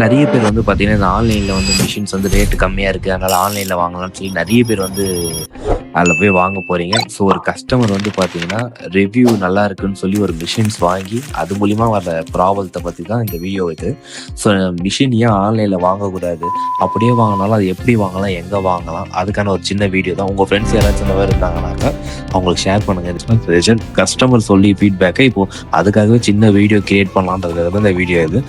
நிறைய பேர் வந்து பார்த்தீங்கன்னா, இந்த ஆன்லைன்ல வந்து மிஷின்ஸ் வந்து ரேட் கம்மியா இருக்கு. அதனால ஆன்லைன்ல வாங்கலாம்னு சொல்லி நிறைய பேர் வந்து அதில போய் வாங்க போறீங்க. ஸோ ஒரு கஸ்டமர் வந்து பார்த்தீங்கன்னா, ரிவ்யூ நல்லா இருக்குன்னு சொல்லி ஒரு மிஷின்ஸ் வாங்கி, அது மூலியமா வர ப்ராப்ளத்த பத்தி தான் இந்த வீடியோ இது. ஸோ மிஷின் ஏன் ஆன்லைன்ல வாங்கக்கூடாது? அப்படியே வாங்கினாலும் அது எப்படி வாங்கலாம்? எங்க வாங்கலாம்? அதுக்கான ஒரு சின்ன வீடியோ தான். உங்க ஃப்ரெண்ட்ஸ் யாராச்சும் இந்த மாதிரி இருந்தாங்கனாக்கா, அவங்களுக்கு ஷேர் பண்ணுங்க. கஸ்டமர் சொல்லி ஃபீட்பேக்கை இப்போ அதுக்காகவே சின்ன வீடியோ கிரியேட் பண்ணலான்றதுக்காக தான் இந்த வீடியோ இது.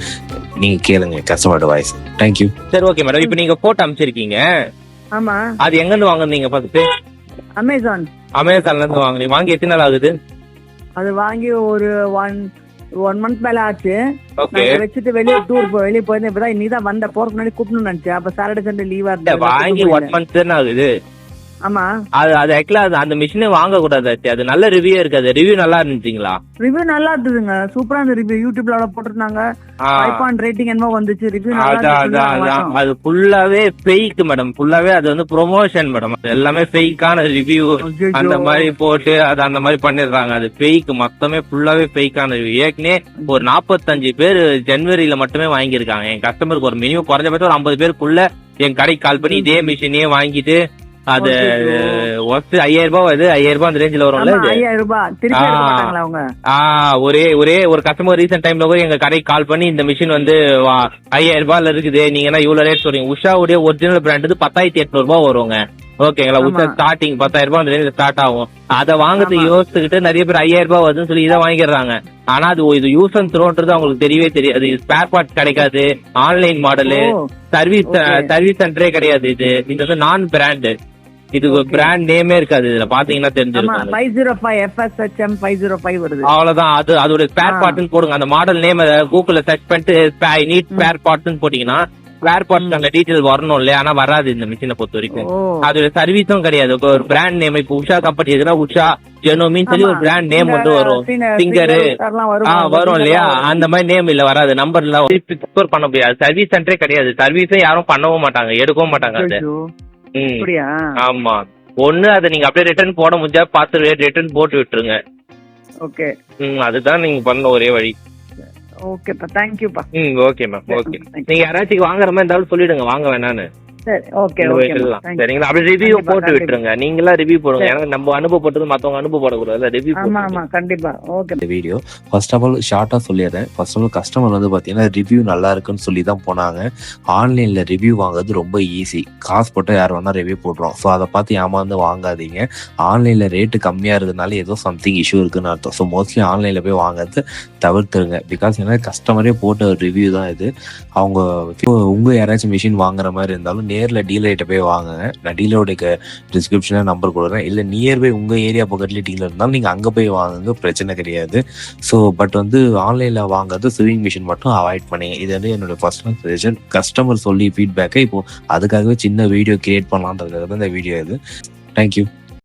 நீங்க கேளுங்க கஸ்டமரோட வாய்ஸ். தேங்க்யூ. சரி, ஓகே மேடம். இப்போ நீங்க போட்டோ அனுப்பிச்சிருக்கீங்க. ஆமா, அது எங்க இருந்து வாங்குனீங்க ஃபர்ஸ்ட்? அமேசான்ல இருந்து வாங்குனீங்க. வாங்கி எத்தனை நாள் ஆகுது? அது வாங்கி ஒரு ஒன் மந்த் மேல ஆச்சு. ஓகே. வச்சுட்டு வெளியே போயிருந்தேன். இப்பதான் இன்னைதான் வந்த போறதுக்கு முன்னாடி கூப்பிடணும்னு நினைச்சேன். அப்ப சாட்டர்டே சண்டே லீவா இருந்தது. வாங்கி 1 month தானே ஆகுது. ஆமா, அது ஆக்சுவலா அந்த மிஷினே வாங்க கூடாது. அது நல்ல ரிவ்யூ இருக்காது. ரிவ்யூ நல்லா இருந்துச்சுங்களா? ரிவ்யூ நல்லா இருந்ததுங்க. சூப்பரா இருந்த ரிவ்யூ. யூடியூப்ல போட்டுருந்தாங்க. 5 ரேட்டிங் என்னமோ வந்துச்சு. ரிவ்யூ நல்லா இருந்துச்சு. அது ஃபுல்லாவே ஃபேக் மேடம். ஃபுல்லாவே அது வந்து ப்ரொமோஷன் மேடம். அது எல்லாமே ஃபேக்கான ரிவ்யூ அந்த மாதிரி போட்டு அது அந்த மாதிரி பண்ணிடுறாங்க. அது ஃபேக், மொத்தமே ஃபுல்லாவே ஃபேக்கான ரிவ்யூ. ஏற்கனவே ஒரு 45 பேர் ஜனவரியில மட்டுமே வாங்கியிருக்காங்க. என் கஸ்டமருக்கு ஒரு மினிமம் குறைஞ்சபட்சம் ஒரு 50 பேருக்குள்ள என் கடைக்கு கால் பண்ணி இதே மிஷினே வாங்கிட்டு அது 5000 ரூபாய் வருது. 5000 ரூபாய் அந்த ரேஞ்சில வரும்ல. 5000 ரூபாய் ஒரே ஒரு கஸ்டமர் ரீசென்ட் டைம்ல கூட எங்க கடைக்கு கால் பண்ணி இந்த மிஷின் வந்து 5000 ரூபாய்ல இருக்குது, நீங்க என்ன இவ்வளவு ரேட் சொல்றீங்க? உஷாவுடைய ஒரிஜினல் பிராண்ட் வந்து 10800 ரூபாய் வருங்க. ஓகேங்களா? உஷா ஸ்டார்டிங் 10000 ரூபாய் அந்த ரேஞ்சில ஸ்டார்ட் ஆகும். அதை வாங்குறதுக்கு யோசிச்சுக்கிட்டு நிறைய பேர் 5000 ரூபாய் வருதுன்னு சொல்லி இதை வாங்கிடுறாங்க. ஆனா அது இது யூஸ் அண்ட் த்ரோன்றது அவங்களுக்கு தெரியவே தெரியாது. ஸ்பேர் பார்ட்ஸ் கிடைக்காது. ஆன்லைன் மாடலு, சர்வீஸ் சென்டரே கிடையாது. இது வந்து நான் பிராண்ட். இது பிராண்ட் நேமே இருக்காது. இதுல பாத்தீங்கன்னா தெரிஞ்சிருக்கும். 505 FSHM 505 வருது. அவ்வளவுதான். அதோட ஸ்பேர் பார்ட்ஸ் போடுங்க. அந்த மாடல் நேம் கூகுள்ல சர்ச் பண்ணிட்டு நீட் ஸ்பேர் பார்ட்ஸ் போட்டீங்கன்னா ஸ்பேர் பார்ட்ஸ் அந்த டீடைல் வரணும் இல்லையா? ஆனா வராது இந்த மிஷினை பொறுத்த வரைக்கும். அதோட சர்வீஸும் கிடையாது. ஒரு பிராண்ட் நேம் இப்போ உஷா கம்பெனி எதுனா உஷா ஜெனோமின்னு சொல்லி ஒரு பிராண்ட் நேம் வந்து வரும். சிங்கரு வரும் இல்லையா? அந்த மாதிரி நேம் இல்ல, வராது. நம்பர் எல்லாம் பிக்சர் பண்ண முடியாது. சர்வீஸ் சென்டரே கிடையாது. சர்வீஸே யாரும் பண்ணவும் மாட்டாங்க, எடுக்கவும் மாட்டாங்க. அது ஆமா. ஒண்ணு அதை நீங்க அப்படியே ரிட்டர்ன் போட முடிஞ்சா பார்த்து ரிட்டர்ன் போட்டு விட்டுருங்க. ஓகே. அதுதான் நீங்க பண்ண ஒரே வழி. ஓகேப்பா, தேங்க்யூப்பா. Okay ma'am. ஓகே. நீங்க யாராச்சும் வாங்குற மாதிரி இருந்தாலும் சொல்லிடுங்க, வாங்க வேணான்னு. சரி, ஓகே. சரிங்களா? அப்படி ரிவ்யூ போட்டு விட்டுருங்க. நீங்களா ரிவ்யூ போடுங்க. ஏன்னா நம்ம அனுபவப்பட்டது மத்தவங்க அனுபவப்படக்கூடாது. ரிவ்யூ ஆமா, கண்டிப்பா. ஓகே. இந்த வீடியோ ஃபர்ஸ்ட் ஆஃப் ஆல் ஷார்ட்டா சொல்லிடுறேன். ஃபர்ஸ்ட் ஆஃப் ஆல் கஸ்டமர் வந்து பாத்தீங்கன்னா ரிவ்யூ நல்லா இருக்குன்னு சொல்லி தான் போனாங்க. ஆன்லைன்ல ரிவ்யூ வாங்குறது ரொம்ப ஈஸி. காசு போட்டு யார் வேணா ரிவ்யூ போடுறோம். ஸோ அதை பார்த்து ஏமாந்து வாங்காதீங்க. ஆன்லைன்ல ரேட்டு கம்மியா இருக்கிறதுனால ஏதோ சம்திங் இஷ்யூ இருக்குன்னு அர்த்தம். ஸோ மோஸ்ட்லி ஆன்லைன்ல போய் வாங்குறது தவிர்த்துருங்க. பிகாஸ் ஏன்னா கஸ்டமரே போட்ட ரிவ்யூ தான் இது. அவங்க உங்க யாராச்சும் மிஷின் வாங்குற மாதிரி இருந்தாலும் நேரில் டீலர்கிட்ட போய் வாங்குங்க. நான் டீலருடைய டிஸ்கிரிப்ஷனில் நம்பர் கொடுக்குறேன். இல்லை நியர்பை உங்கள் ஏரியா பக்கத்துலேயே டீலர் இருந்தாலும் நீங்கள் அங்கே போய் வாங்குங்க, பிரச்சனை கிடையாது. ஸோ பட் வந்து ஆன்லைனில் வாங்குறது ஸ்விங் மிஷின் மட்டும் அவாய்ட் பண்ணுங்க. இது வந்து என்னோட பர்சனல் சஜஷன். கஸ்டமர் சொல்லி ஃபீட்பேக்கை இப்போ அதுக்காகவே சின்ன வீடியோ கிரியேட் பண்ணலான்றதுக்காக தான் இந்த வீடியோ இது. தேங்க்யூ.